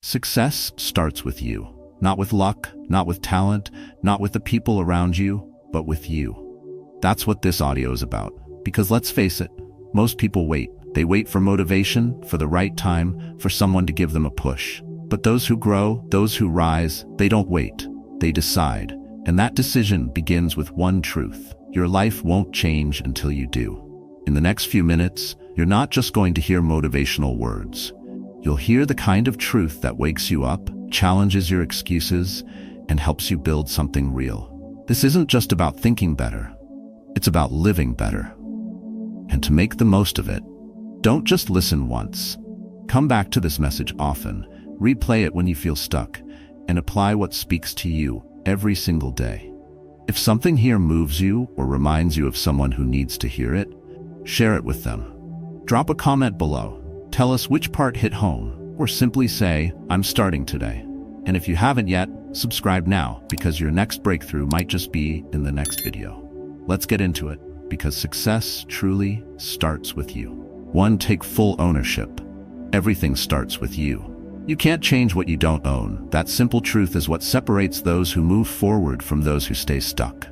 Success starts with you. Not with luck, not with talent, not with the people around you, but with you. That's what this audio is about. Because let's face it, most people wait. They wait for motivation, for the right time, for someone to give them a push. But those who grow, those who rise, they don't wait. They decide. And that decision begins with one truth. Your life won't change until you do. In the next few minutes, you're not just going to hear motivational words. You'll hear the kind of truth that wakes you up, challenges your excuses, and helps you build something real. This isn't just about thinking better. It's about living better. And to make the most of it, don't just listen once. Come back to this message often, replay it when you feel stuck, and apply what speaks to you every single day. If something here moves you or reminds you of someone who needs to hear it, share it with them. Drop a comment below. Tell us which part hit home, or simply say, "I'm starting today." And if you haven't yet, subscribe now, because your next breakthrough might just be in the next video. Let's get into it, because success truly starts with you. 1. Take full ownership. Everything starts with you. You can't change what you don't own. That simple truth is what separates those who move forward from those who stay stuck.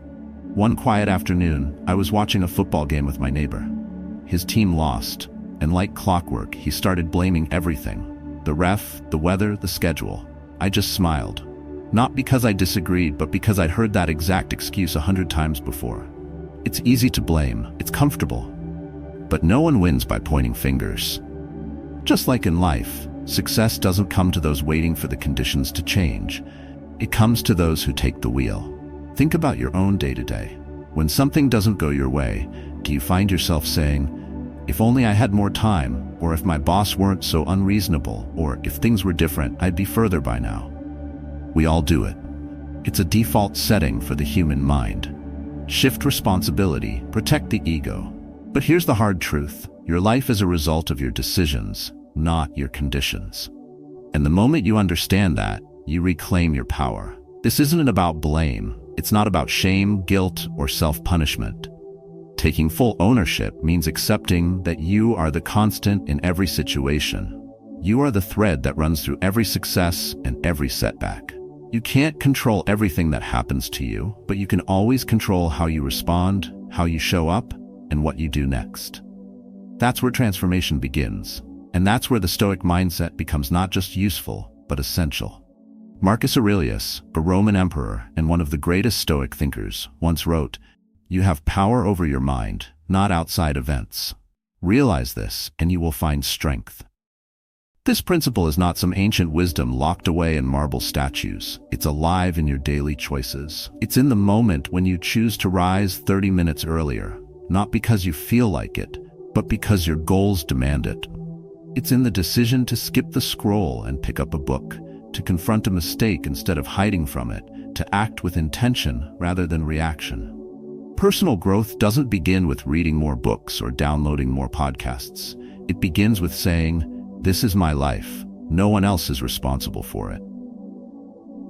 One quiet afternoon, I was watching a football game with my neighbor. His team lost, and like clockwork, he started blaming everything. The ref, the weather, the schedule. I just smiled. Not because I disagreed, but because I'd heard that exact excuse 100 times before. It's easy to blame. It's comfortable. But no one wins by pointing fingers. Just like in life, success doesn't come to those waiting for the conditions to change. It comes to those who take the wheel. Think about your own day-to-day. When something doesn't go your way, do you find yourself saying, "If only I had more time," or "If my boss weren't so unreasonable," or "If things were different, I'd be further by now"? We all do it. It's a default setting for the human mind. Shift responsibility, protect the ego. But here's the hard truth. Your life is a result of your decisions, not your conditions. And the moment you understand that, you reclaim your power. This isn't about blame. It's not about shame, guilt, or self-punishment. Taking full ownership means accepting that you are the constant in every situation. You are the thread that runs through every success and every setback. You can't control everything that happens to you, but you can always control how you respond, how you show up, and what you do next. That's where transformation begins. And that's where the Stoic mindset becomes not just useful, but essential. Marcus Aurelius, a Roman emperor and one of the greatest Stoic thinkers, once wrote, "You have power over your mind, not outside events. Realize this, and you will find strength." This principle is not some ancient wisdom locked away in marble statues. It's alive in your daily choices. It's in the moment when you choose to rise 30 minutes earlier, not because you feel like it, but because your goals demand it. It's in the decision to skip the scroll and pick up a book, to confront a mistake instead of hiding from it, to act with intention rather than reaction. Personal growth doesn't begin with reading more books or downloading more podcasts. It begins with saying, "This is my life. No one else is responsible for it."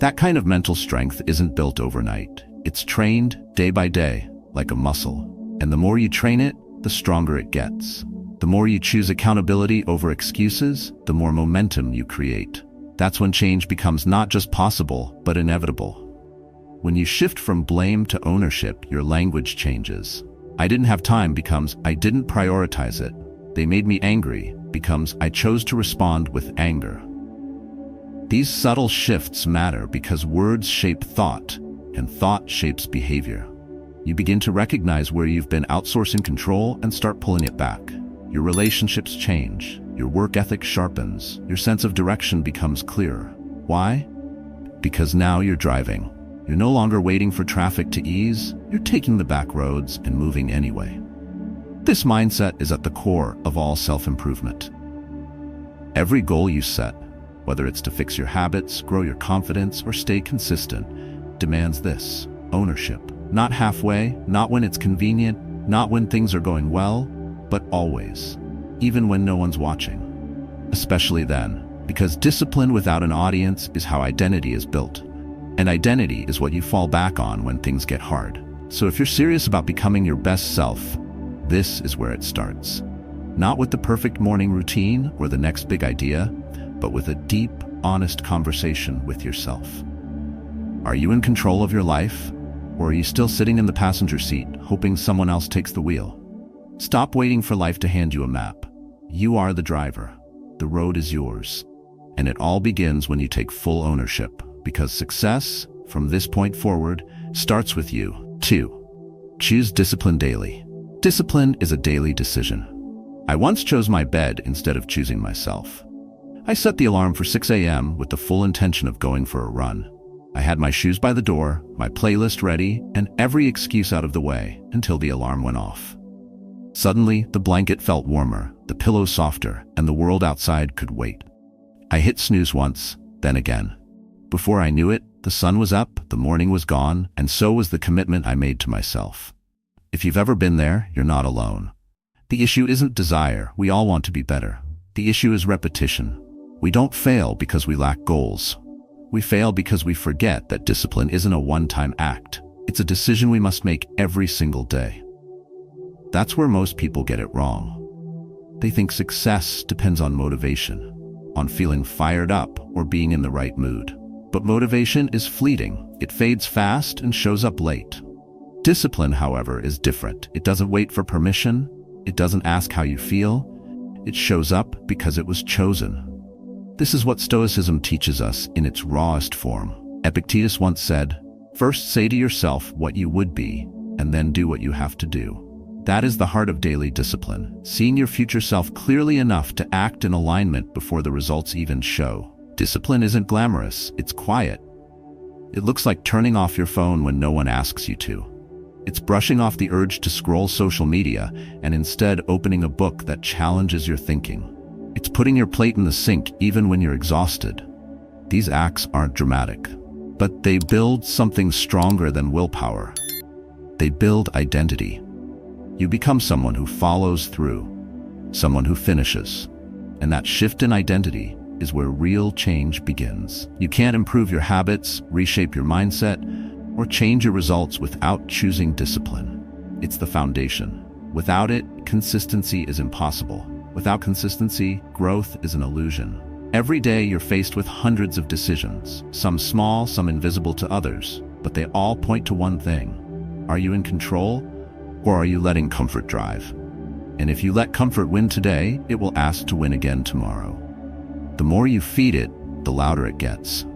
That kind of mental strength isn't built overnight. It's trained day by day, like a muscle. And the more you train it, the stronger it gets. The more you choose accountability over excuses, the more momentum you create. That's when change becomes not just possible, but inevitable. When you shift from blame to ownership, your language changes. "I didn't have time" becomes "I didn't prioritize it." "They made me angry" becomes "I chose to respond with anger." These subtle shifts matter because words shape thought, and thought shapes behavior. You begin to recognize where you've been outsourcing control and start pulling it back. Your relationships change, your work ethic sharpens, your sense of direction becomes clearer. Why? Because now you're driving. You're no longer waiting for traffic to ease, you're taking the back roads and moving anyway. This mindset is at the core of all self-improvement. Every goal you set, whether it's to fix your habits, grow your confidence, or stay consistent, demands this: ownership. Not halfway, not when it's convenient, not when things are going well, but always, even when no one's watching. Especially then, because discipline without an audience is how identity is built. And identity is what you fall back on when things get hard. So if you're serious about becoming your best self, this is where it starts. Not with the perfect morning routine or the next big idea, but with a deep, honest conversation with yourself. Are you in control of your life, or are you still sitting in the passenger seat, hoping someone else takes the wheel? Stop waiting for life to hand you a map. You are the driver. The road is yours. And it all begins when you take full ownership, because success, from this point forward, starts with you. 2. Choose discipline daily. Discipline is a daily decision. I once chose my bed instead of choosing myself. I set the alarm for 6 a.m. with the full intention of going for a run. I had my shoes by the door, my playlist ready, and every excuse out of the way until the alarm went off. Suddenly, the blanket felt warmer, the pillow softer, and the world outside could wait. I hit snooze once, then again. Before I knew it, the sun was up, the morning was gone, and so was the commitment I made to myself. If you've ever been there, you're not alone. The issue isn't desire, we all want to be better. The issue is repetition. We don't fail because we lack goals. We fail because we forget that discipline isn't a one-time act. It's a decision we must make every single day. That's where most people get it wrong. They think success depends on motivation, on feeling fired up or being in the right mood. But motivation is fleeting. It fades fast and shows up late. Discipline, however, is different. It doesn't wait for permission. It doesn't ask how you feel. It shows up because it was chosen. This is what Stoicism teaches us in its rawest form. Epictetus once said, "First say to yourself what you would be, and then do what you have to do." That is the heart of daily discipline, seeing your future self clearly enough to act in alignment before the results even show. Discipline isn't glamorous, it's quiet. It looks like turning off your phone when no one asks you to. It's brushing off the urge to scroll social media and instead opening a book that challenges your thinking. It's putting your plate in the sink even when you're exhausted. These acts aren't dramatic, but they build something stronger than willpower. They build identity. You become someone who follows through, someone who finishes. And that shift in identity is where real change begins. You can't improve your habits, reshape your mindset, or change your results without choosing discipline. It's the foundation. Without it, consistency is impossible. Without consistency, growth is an illusion. Every day you're faced with hundreds of decisions, some small, some invisible to others, but they all point to one thing. Are you in control, or are you letting comfort drive? And if you let comfort win today, it will ask to win again tomorrow. The more you feed it, the louder it gets.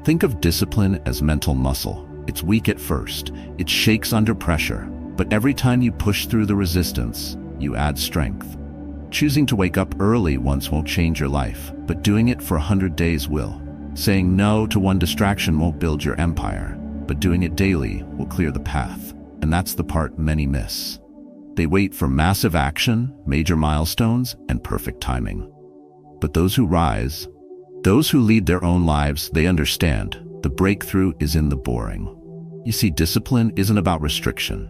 Think of discipline as mental muscle. It's weak at first, it shakes under pressure, but every time you push through the resistance, you add strength. Choosing to wake up early once won't change your life, but doing it for 100 days will. Saying no to one distraction won't build your empire, but doing it daily will clear the path. And that's the part many miss. They wait for massive action, major milestones, and perfect timing. But those who rise, those who lead their own lives, they understand the breakthrough is in the boring. You see, discipline isn't about restriction.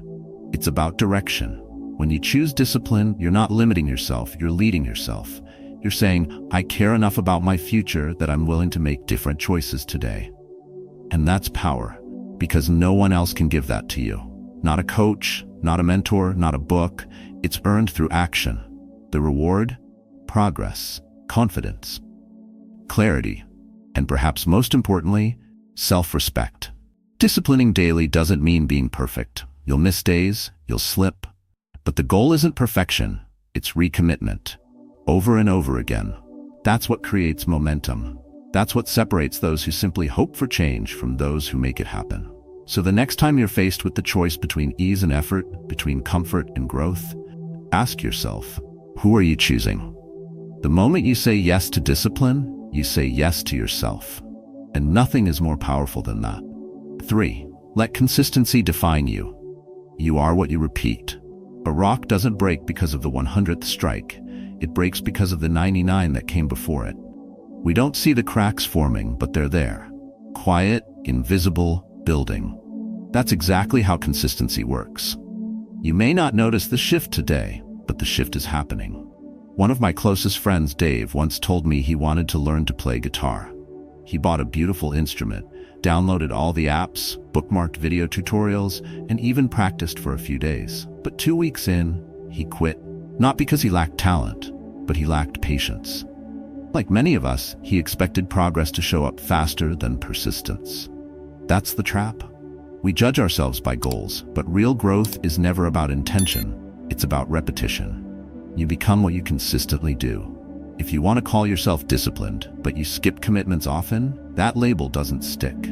It's about direction. When you choose discipline, you're not limiting yourself, you're leading yourself. You're saying, I care enough about my future that I'm willing to make different choices today. And that's power, because no one else can give that to you. Not a coach, not a mentor, not a book. It's earned through action. The reward? Progress, confidence, clarity, and perhaps most importantly, self-respect. Disciplining daily doesn't mean being perfect. You'll miss days, you'll slip. But the goal isn't perfection, it's recommitment. Over and over again. That's what creates momentum. That's what separates those who simply hope for change from those who make it happen. So the next time you're faced with the choice between ease and effort, between comfort and growth, ask yourself, who are you choosing? The moment you say yes to discipline, you say yes to yourself. And nothing is more powerful than that. 3. Let consistency define you. You are what you repeat. A rock doesn't break because of the 100th strike. It breaks because of the 99 that came before it. We don't see the cracks forming, but they're there. Quiet, invisible, building. That's exactly how consistency works. You may not notice the shift today, but the shift is happening. One of my closest friends, Dave, once told me he wanted to learn to play guitar. He bought a beautiful instrument, downloaded all the apps, bookmarked video tutorials, and even practiced for a few days. But 2 weeks in, he quit. Not because he lacked talent, but he lacked patience. Like many of us, he expected progress to show up faster than persistence. That's the trap. We judge ourselves by goals, but real growth is never about intention. It's about repetition. You become what you consistently do. If you want to call yourself disciplined, but you skip commitments often, that label doesn't stick.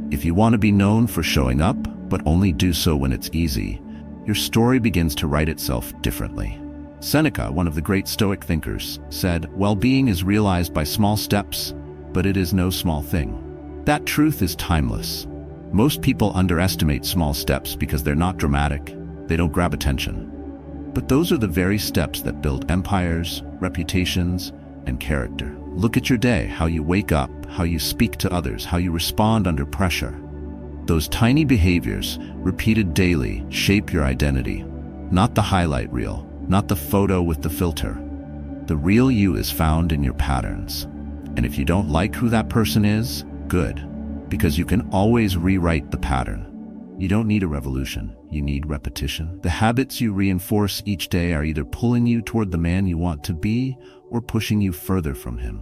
If you want to be known for showing up, but only do so when it's easy, your story begins to write itself differently. Seneca, one of the great Stoic thinkers, said, "Well-being is realized by small steps, but it is no small thing." That truth is timeless. Most people underestimate small steps because they're not dramatic, they don't grab attention. But those are the very steps that build empires, reputations, and character. Look at your day, how you wake up, how you speak to others, how you respond under pressure. Those tiny behaviors, repeated daily, shape your identity. Not the highlight reel, not the photo with the filter. The real you is found in your patterns. And if you don't like who that person is, good, because you can always rewrite the pattern. You don't need a revolution, you need repetition. The habits you reinforce each day are either pulling you toward the man you want to be or pushing you further from him.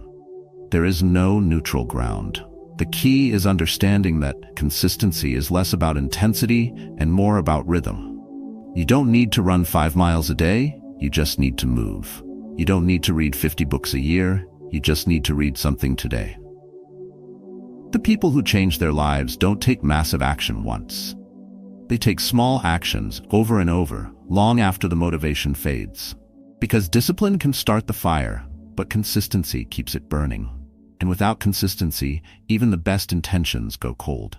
There is no neutral ground. The key is understanding that consistency is less about intensity and more about rhythm. You don't need to run 5 miles a day, you just need to move. You don't need to read 50 books a year, you just need to read something today. The people who change their lives don't take massive action once. They take small actions over and over, long after the motivation fades. Because discipline can start the fire, but consistency keeps it burning. And without consistency, even the best intentions go cold.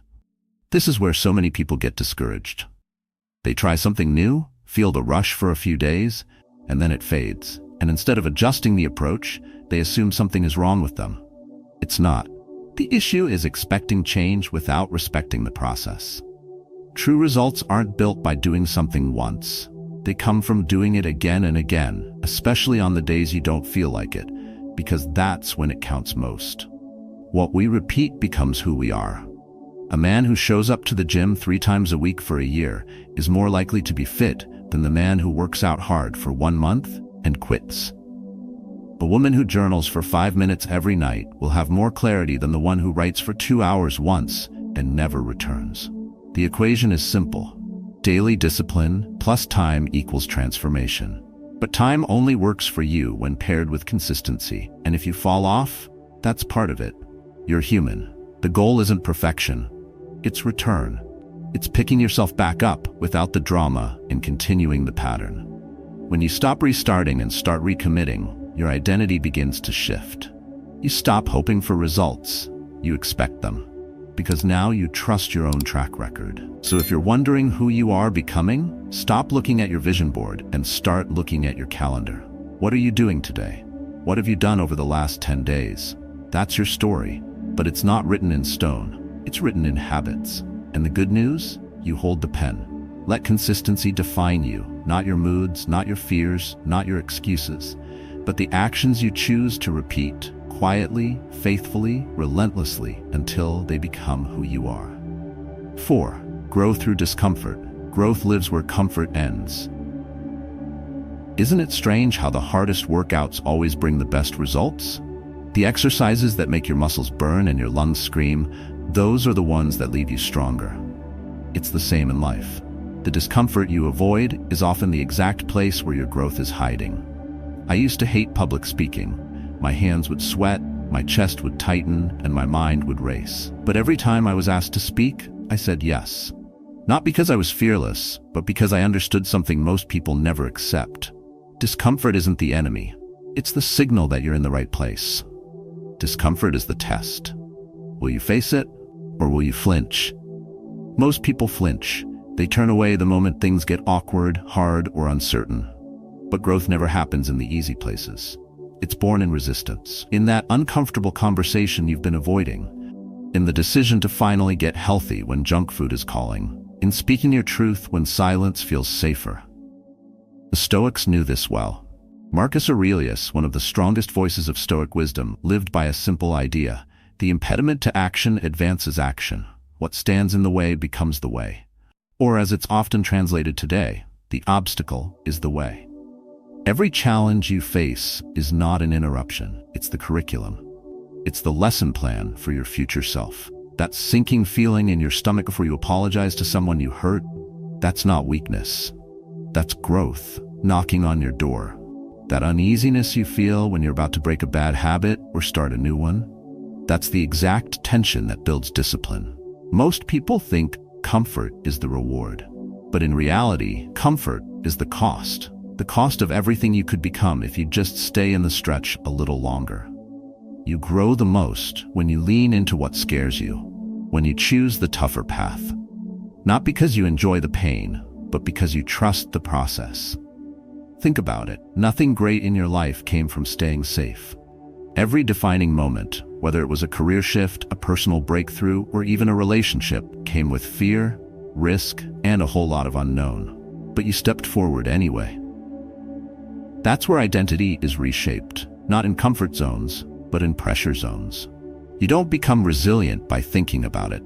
This is where so many people get discouraged. They try something new, feel the rush for a few days, and then it fades. And instead of adjusting the approach, they assume something is wrong with them. It's not. The issue is expecting change without respecting the process. True results aren't built by doing something once. They come from doing it again and again, especially on the days you don't feel like it, because that's when it counts most. What we repeat becomes who we are. A man who shows up to the gym 3 times a week for a year is more likely to be fit than the man who works out hard for 1 month and quits. A woman who journals for 5 minutes every night will have more clarity than the one who writes for 2 hours once and never returns. The equation is simple. Daily discipline plus time equals transformation. But time only works for you when paired with consistency. And if you fall off, that's part of it. You're human. The goal isn't perfection. It's return. It's picking yourself back up without the drama and continuing the pattern. When you stop restarting and start recommitting, your identity begins to shift. You stop hoping for results. You expect them. Because now you trust your own track record. So if you're wondering who you are becoming, stop looking at your vision board and start looking at your calendar. What are you doing today? What have you done over the last 10 days? That's your story, but it's not written in stone. It's written in habits. And the good news? You hold the pen. Let consistency define you, not your moods, not your fears, not your excuses, but the actions you choose to repeat quietly, faithfully, relentlessly until they become who you are. 4. Grow through discomfort. Growth lives where comfort ends. Isn't it strange how the hardest workouts always bring the best results? The exercises that make your muscles burn and your lungs scream, those are the ones that leave you stronger. It's the same in life. The discomfort you avoid is often the exact place where your growth is hiding. I used to hate public speaking. My hands would sweat, my chest would tighten, and my mind would race. But every time I was asked to speak, I said yes. Not because I was fearless, but because I understood something most people never accept. Discomfort isn't the enemy. It's the signal that you're in the right place. Discomfort is the test. Will you face it, or will you flinch? Most people flinch. They turn away the moment things get awkward, hard, or uncertain. But growth never happens in the easy places. It's born in resistance, in that uncomfortable conversation you've been avoiding, in the decision to finally get healthy when junk food is calling, in speaking your truth when silence feels safer. The Stoics knew this well. Marcus Aurelius, one of the strongest voices of Stoic wisdom, lived by a simple idea. The impediment to action advances action. What stands in the way becomes the way. Or as it's often translated today, the obstacle is the way. Every challenge you face is not an interruption. It's the curriculum. It's the lesson plan for your future self. That sinking feeling in your stomach before you apologize to someone you hurt, that's not weakness. That's growth knocking on your door. That uneasiness you feel when you're about to break a bad habit or start a new one, that's the exact tension that builds discipline. Most people think comfort is the reward. But in reality, comfort is the cost of everything you could become if you just stay in the stretch a little longer. You grow the most when you lean into what scares you, when you choose the tougher path. Not because you enjoy the pain, but because you trust the process. Think about it. Nothing great in your life came from staying safe. Every defining moment, whether it was a career shift, a personal breakthrough, or even a relationship, came with fear, risk, and a whole lot of unknown. But you stepped forward anyway. That's where identity is reshaped, not in comfort zones, but in pressure zones. You don't become resilient by thinking about it.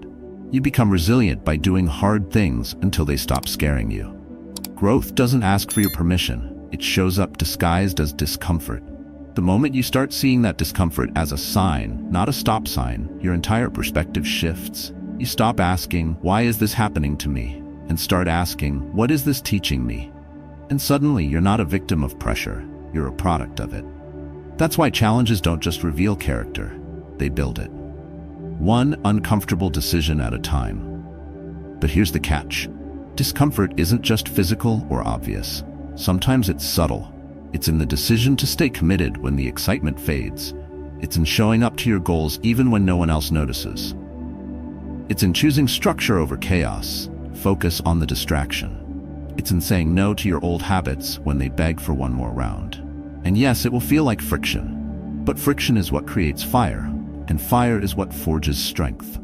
You become resilient by doing hard things until they stop scaring you. Growth doesn't ask for your permission. It shows up disguised as discomfort. The moment you start seeing that discomfort as a sign, not a stop sign, your entire perspective shifts. You stop asking, "Why is this happening to me?" and start asking, "What is this teaching me?" And suddenly, you're not a victim of pressure, you're a product of it. That's why challenges don't just reveal character, they build it. One uncomfortable decision at a time. But here's the catch. Discomfort isn't just physical or obvious. Sometimes it's subtle. It's in the decision to stay committed when the excitement fades. It's in showing up to your goals even when no one else notices. It's in choosing structure over chaos, focus on the distraction. It's in saying no to your old habits when they beg for one more round. And yes, it will feel like friction, but friction is what creates fire, and fire is what forges strength.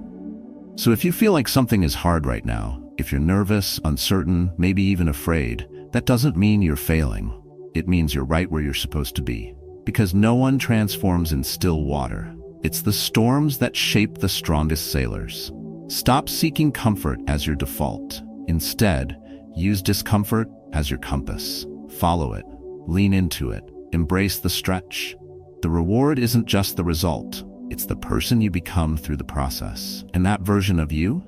So if you feel like something is hard right now, if you're nervous, uncertain, maybe even afraid, that doesn't mean you're failing. It means you're right where you're supposed to be. Because no one transforms in still water. It's the storms that shape the strongest sailors. Stop seeking comfort as your default. Instead, use discomfort as your compass. Follow it. Lean into it. Embrace the stretch. The reward isn't just the result. It's the person you become through the process. And that version of you?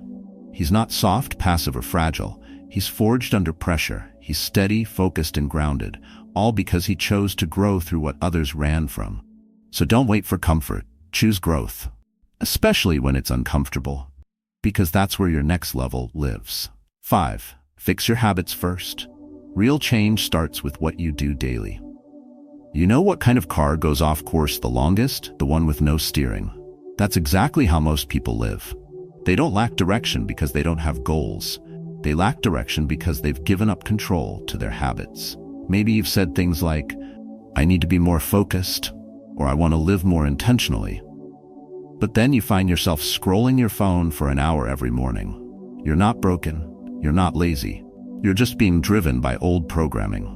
He's not soft, passive, or fragile. He's forged under pressure. He's steady, focused, and grounded, all because he chose to grow through what others ran from. So don't wait for comfort. Choose growth. Especially when it's uncomfortable. Because that's where your next level lives. 5. Fix your habits first. Real change starts with what you do daily. You know what kind of car goes off course the longest? The one with no steering. That's exactly how most people live. They don't lack direction because they don't have goals. They lack direction because they've given up control to their habits. Maybe you've said things like, "I need to be more focused," or "I want to live more intentionally." But then you find yourself scrolling your phone for an hour every morning. You're not broken. You're not lazy. You're just being driven by old programming.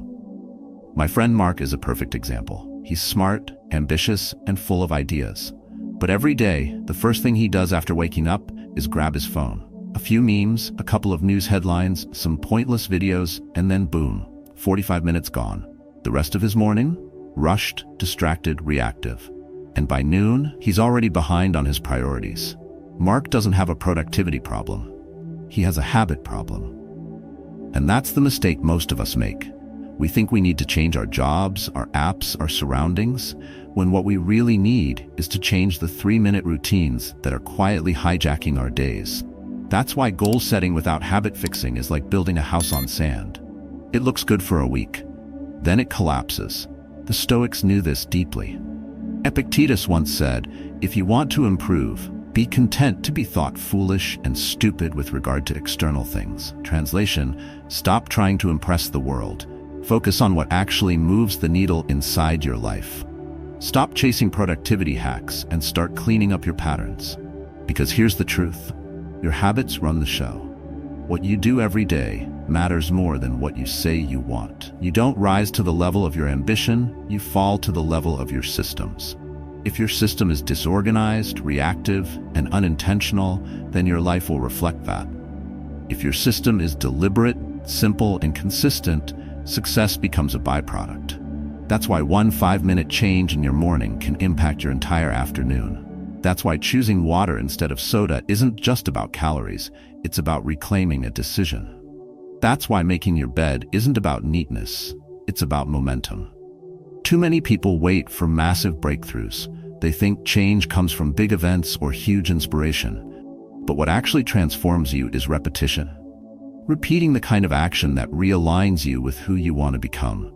My friend Mark is a perfect example. He's smart, ambitious, and full of ideas. But every day, the first thing he does after waking up is grab his phone. A few memes, a couple of news headlines, some pointless videos, and then boom, 45 minutes gone. The rest of his morning? Rushed, distracted, reactive. And by noon, he's already behind on his priorities. Mark doesn't have a productivity problem. He has a habit problem. And that's the mistake most of us make. We think we need to change our jobs, our apps, our surroundings, when what we really need is to change the 3-minute routines that are quietly hijacking our days. That's why goal setting without habit fixing is like building a house on sand. It looks good for a week. Then it collapses. The Stoics knew this deeply. Epictetus once said, "If you want to improve, be content to be thought foolish and stupid with regard to external things." Translation, stop trying to impress the world. Focus on what actually moves the needle inside your life. Stop chasing productivity hacks and start cleaning up your patterns. Because here's the truth. Your habits run the show. What you do every day matters more than what you say you want. You don't rise to the level of your ambition, you fall to the level of your systems. If your system is disorganized, reactive, and unintentional, then your life will reflect that. If your system is deliberate, simple, and consistent, success becomes a byproduct. That's why one 5-minute change in your morning can impact your entire afternoon. That's why choosing water instead of soda isn't just about calories, it's about reclaiming a decision. That's why making your bed isn't about neatness, it's about momentum. Too many people wait for massive breakthroughs. They think change comes from big events or huge inspiration. But what actually transforms you is repetition. Repeating the kind of action that realigns you with who you want to become.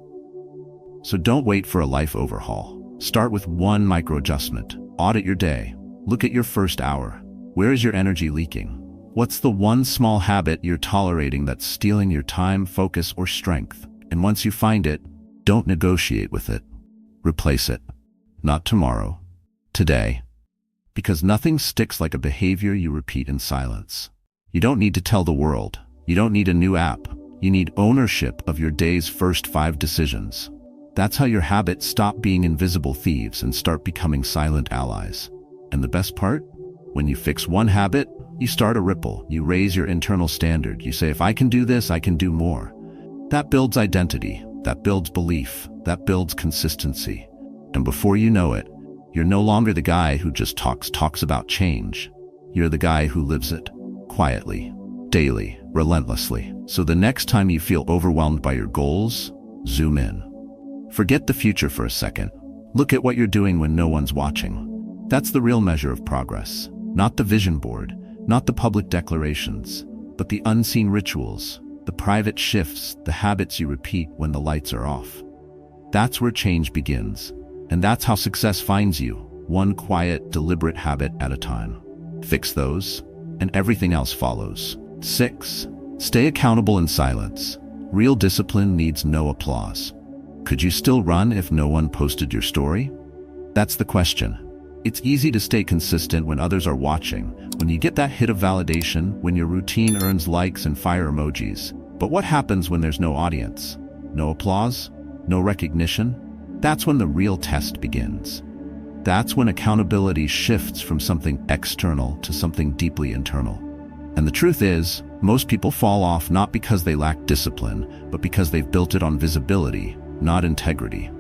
So don't wait for a life overhaul. Start with one micro-adjustment. Audit your day. Look at your first hour. Where is your energy leaking? What's the one small habit you're tolerating that's stealing your time, focus, or strength? And once you find it, don't negotiate with it. Replace it. Not tomorrow. Today. Because nothing sticks like a behavior you repeat in silence. You don't need to tell the world. You don't need a new app. You need ownership of your day's first 5 decisions. That's how your habits stop being invisible thieves and start becoming silent allies. And the best part? When you fix one habit, you start a ripple. You raise your internal standard. You say, if I can do this, I can do more. That builds identity. That builds belief. That builds consistency. And before you know it, you're no longer the guy who just talks about change. You're the guy who lives it. Quietly. Daily. Relentlessly. So the next time you feel overwhelmed by your goals, zoom in. Forget the future for a second. Look at what you're doing when no one's watching. That's the real measure of progress. Not the vision board, not the public declarations, but the unseen rituals, the private shifts, the habits you repeat when the lights are off. That's where change begins. And that's how success finds you, one quiet, deliberate habit at a time. Fix those, and everything else follows. 6. Stay accountable in silence. Real discipline needs no applause. Could you still run if no one posted your story? That's the question. It's easy to stay consistent when others are watching, when you get that hit of validation, when your routine earns likes and fire emojis. But what happens when there's no audience? No applause? No recognition? That's when the real test begins. That's when accountability shifts from something external to something deeply internal. And the truth is, most people fall off not because they lack discipline, but because they've built it on visibility, not integrity.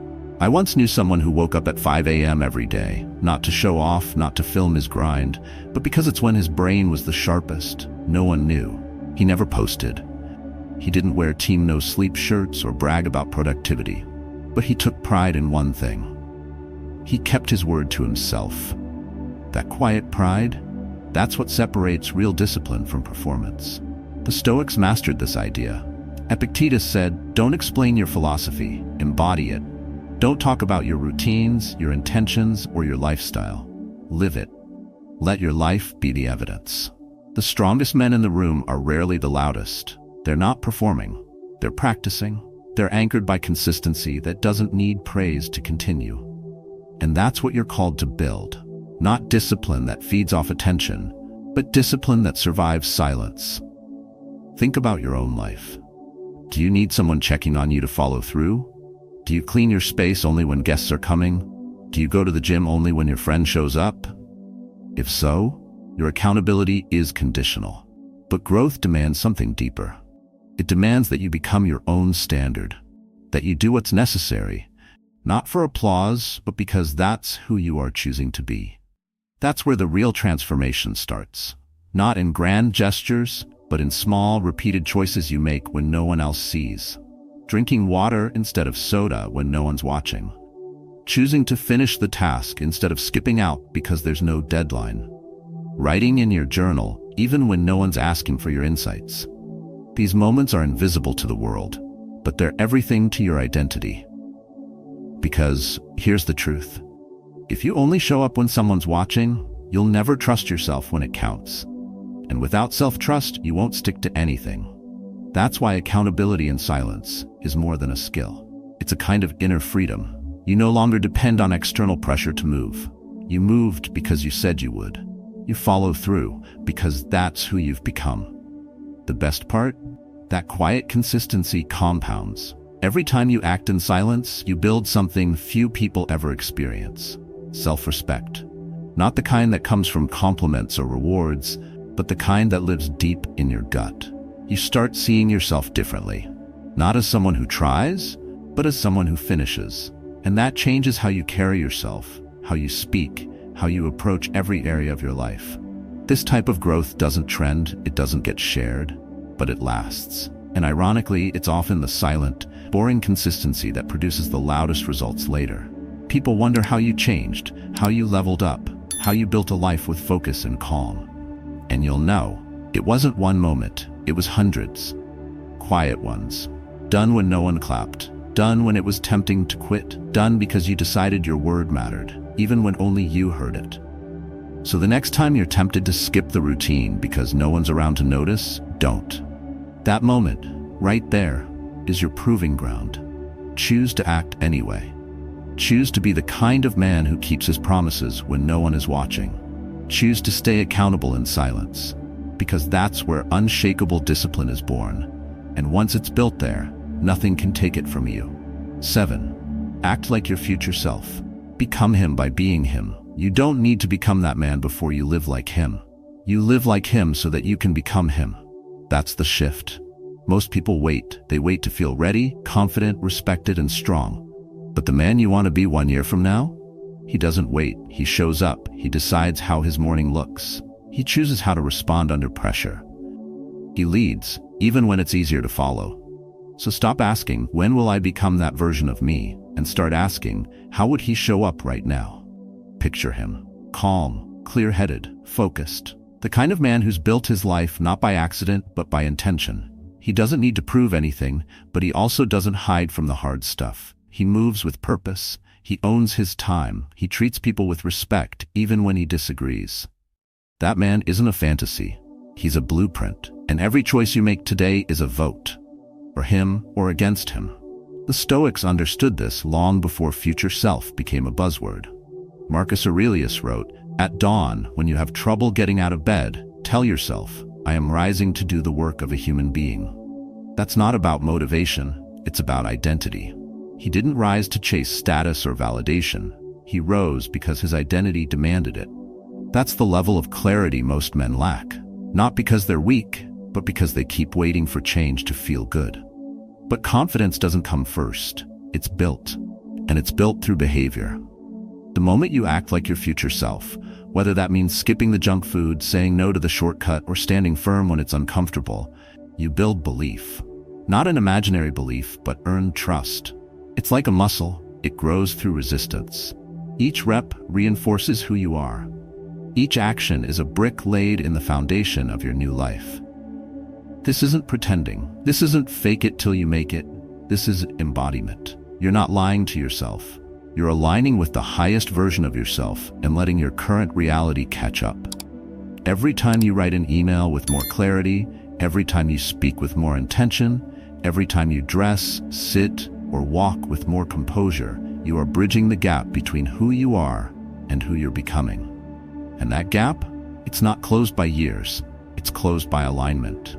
I once knew someone who woke up at 5 a.m. every day, not to show off, not to film his grind, but because it's when his brain was the sharpest. No one knew. He never posted. He didn't wear Team No Sleep shirts or brag about productivity. But he took pride in one thing. He kept his word to himself. That quiet pride, that's what separates real discipline from performance. The Stoics mastered this idea. Epictetus said, don't explain your philosophy, embody it. Don't talk about your routines, your intentions, or your lifestyle. Live it. Let your life be the evidence. The strongest men in the room are rarely the loudest. They're not performing. They're practicing. They're anchored by consistency that doesn't need praise to continue. And that's what you're called to build. Not discipline that feeds off attention, but discipline that survives silence. Think about your own life. Do you need someone checking on you to follow through? Do you clean your space only when guests are coming? Do you go to the gym only when your friend shows up? If so, your accountability is conditional. But growth demands something deeper. It demands that you become your own standard, that you do what's necessary, not for applause, but because that's who you are choosing to be. That's where the real transformation starts. Not in grand gestures, but in small, repeated choices you make when no one else sees. Drinking water instead of soda when no one's watching. Choosing to finish the task instead of skipping out because there's no deadline. Writing in your journal even when no one's asking for your insights. These moments are invisible to the world, but they're everything to your identity. Because here's the truth. If you only show up when someone's watching, you'll never trust yourself when it counts. And without self-trust, you won't stick to anything. That's why accountability in silence is more than a skill. It's a kind of inner freedom. You no longer depend on external pressure to move. You moved because you said you would. You follow through because that's who you've become. The best part? That quiet consistency compounds. Every time you act in silence, you build something few people ever experience. Self-respect. Not the kind that comes from compliments or rewards, but the kind that lives deep in your gut. You start seeing yourself differently. Not as someone who tries, but as someone who finishes. And that changes how you carry yourself, how you speak, how you approach every area of your life. This type of growth doesn't trend, it doesn't get shared, but it lasts. And ironically, it's often the silent, boring consistency that produces the loudest results later. People wonder how you changed, how you leveled up, how you built a life with focus and calm. And you'll know, it wasn't one moment, it was hundreds. Quiet ones. Done when no one clapped. Done when it was tempting to quit. Done because you decided your word mattered, even when only you heard it. So the next time you're tempted to skip the routine because no one's around to notice, don't. That moment, right there, is your proving ground. Choose to act anyway. Choose to be the kind of man who keeps his promises when no one is watching. Choose to stay accountable in silence, because that's where unshakable discipline is born. And once it's built there, nothing can take it from you. 7. Act like your future self. Become him by being him. You don't need to become that man before you live like him. You live like him so that you can become him. That's the shift. Most people wait. They wait to feel ready, confident, respected, and strong. But the man you want to be 1 year from now? He doesn't wait. He shows up. He decides how his morning looks. He chooses how to respond under pressure. He leads, even when it's easier to follow. So stop asking, when will I become that version of me? And start asking, how would he show up right now? Picture him. Calm, clear-headed, focused. The kind of man who's built his life not by accident, but by intention. He doesn't need to prove anything, but he also doesn't hide from the hard stuff. He moves with purpose. He owns his time. He treats people with respect, even when he disagrees. That man isn't a fantasy. He's a blueprint. And every choice you make today is a vote. For him or against him. The Stoics understood this long before future self became a buzzword. Marcus Aurelius wrote, "At dawn, when you have trouble getting out of bed, tell yourself, I am rising to do the work of a human being." That's not about motivation, it's about identity. He didn't rise to chase status or validation. He rose because his identity demanded it. That's the level of clarity most men lack. Not because they're weak, but because they keep waiting for change to feel good. But confidence doesn't come first. It's built. And it's built through behavior. The moment you act like your future self, whether that means skipping the junk food, saying no to the shortcut, or standing firm when it's uncomfortable, you build belief. Not an imaginary belief, but earned trust. It's like a muscle. It grows through resistance. Each rep reinforces who you are. Each action is a brick laid in the foundation of your new life. This isn't pretending. This isn't fake it till you make it. This is embodiment. You're not lying to yourself. You're aligning with the highest version of yourself and letting your current reality catch up. Every time you write an email with more clarity, every time you speak with more intention, every time you dress, sit, or walk with more composure, you are bridging the gap between who you are and who you're becoming. And that gap, it's not closed by years, it's closed by alignment.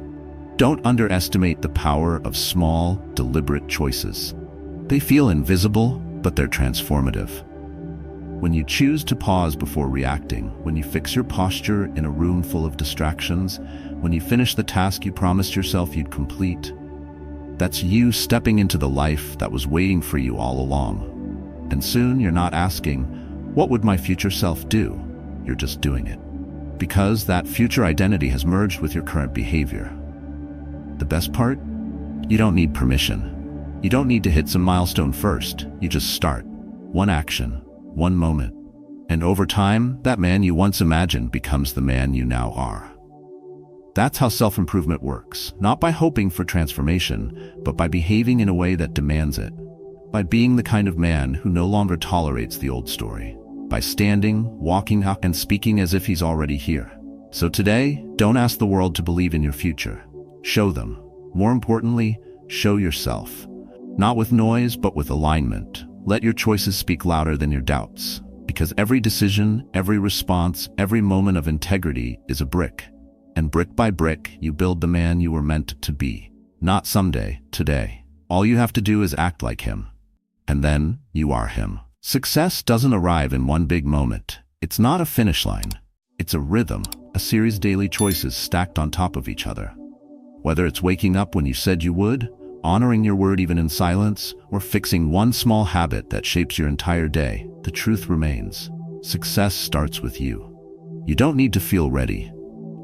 Don't underestimate the power of small, deliberate choices. They feel invisible, but they're transformative. When you choose to pause before reacting, when you fix your posture in a room full of distractions, when you finish the task you promised yourself you'd complete, that's you stepping into the life that was waiting for you all along. And soon you're not asking, what would my future self do? You're just doing it. Because that future identity has merged with your current behavior. The best part? You don't need permission. You don't need to hit some milestone first. You just start. One action, one moment. And over time, that man you once imagined becomes the man you now are. That's how self-improvement works. Not by hoping for transformation, but by behaving in a way that demands it. By being the kind of man who no longer tolerates the old story. By standing, walking up, and speaking as if he's already here. So today, don't ask the world to believe in your future. Show them. More importantly, show yourself. Not with noise, but with alignment. Let your choices speak louder than your doubts. Because every decision, every response, every moment of integrity is a brick. And brick by brick, you build the man you were meant to be. Not someday, today. All you have to do is act like him. And then, you are him. Success doesn't arrive in one big moment. It's not a finish line. It's a rhythm, a series of daily choices stacked on top of each other. Whether it's waking up when you said you would, honoring your word even in silence, or fixing one small habit that shapes your entire day, the truth remains. Success starts with you. You don't need to feel ready.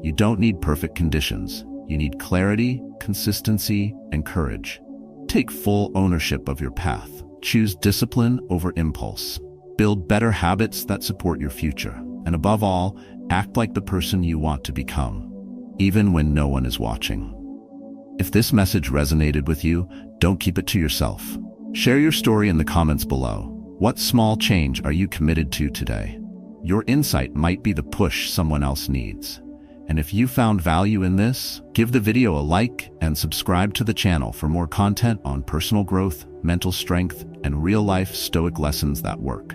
You don't need perfect conditions. You need clarity, consistency, and courage. Take full ownership of your path. Choose discipline over impulse. Build better habits that support your future. And above all, act like the person you want to become, even when no one is watching. If this message resonated with you, don't keep it to yourself. Share your story in the comments below. What small change are you committed to today? Your insight might be the push someone else needs. And if you found value in this, give the video a like and subscribe to the channel for more content on personal growth, mental strength, and real-life Stoic lessons that work.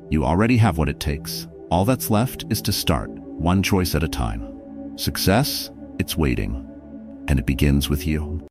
You already have what it takes. All that's left is to start, one choice at a time. Success, it's waiting, and it begins with you.